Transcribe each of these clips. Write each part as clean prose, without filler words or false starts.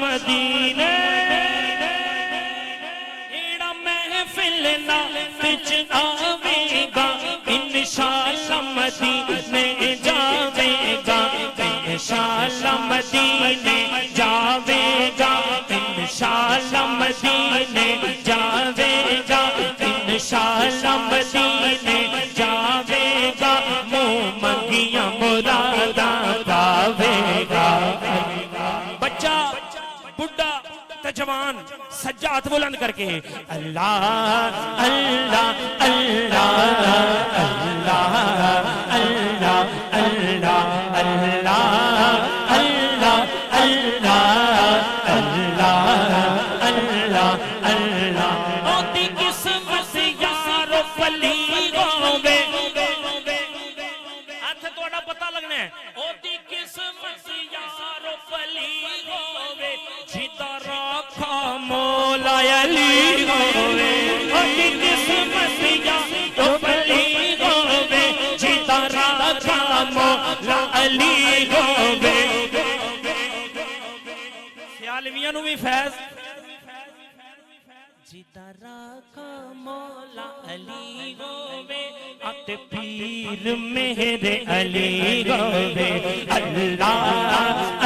مدینے ایڑا محفل نا وچ آوے گا انشاءاللہ مدینے جاوے گا انشاءاللہ مدینے جاوے گا انشاءاللہ مدینے جاوے گا انشاءاللہ مدینے جاوے گا منہ منگیاں مراداں پاوے گا بچہ بڑھا جوان سجاد بلند کر کے اللہ اللہ اللہ اللہ اللہ اللہ اللہ اللہ اللہ اللہ اللہ اوتی قسمت یارو پلی گوے ہاتھ تھوڑا پتہ لگنا ہے اوتی قسمت یارو پلی گوے جیتا راکھا مولا علی گوے اوتی قسمت یارو پلی گوے جیتا راکھا مولا علی گوے سیالمیاں نو بھی فیض جیتا راکھا مولا علی گوے ات پیر میرے علی گوے اللہ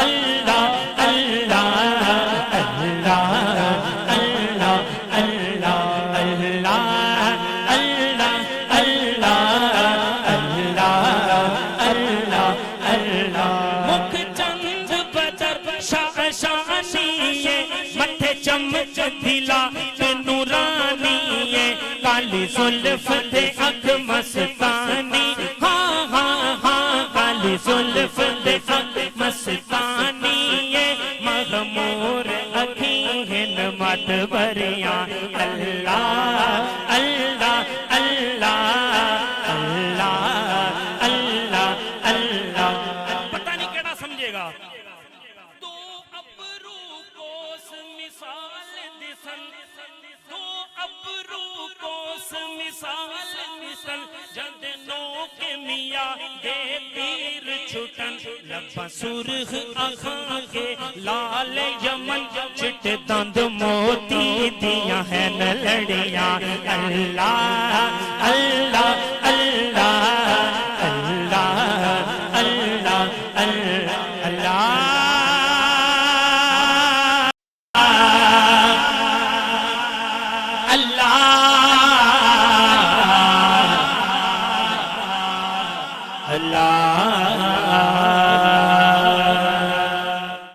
اللہ اللہ اللہ اللہ اللہ اللہ اللہ اللہ اللہ مکھ چند بدر شاشانی متھے چمچ دلا کالی زلف دے اکھ مستانی ہاں ہاں ہاں کالی زلف دے اکھ مستانی مغمور اکھیں مت بریاں اللہ اللہ اللہ اللہ اللہ اللہ پتہ نہیں کیڑا سمجھے گا تو ابرو کوس مثال دسن تو ابرو کوس مثال مثل جد نو کے میاں دے پیر چھٹن لبا سرخ آنکھاں کے لال یمن چٹ دند موتی دیاں ہیں لڑیاں اللہ اللہ اللہ اللہ اللہ اللہ اللہ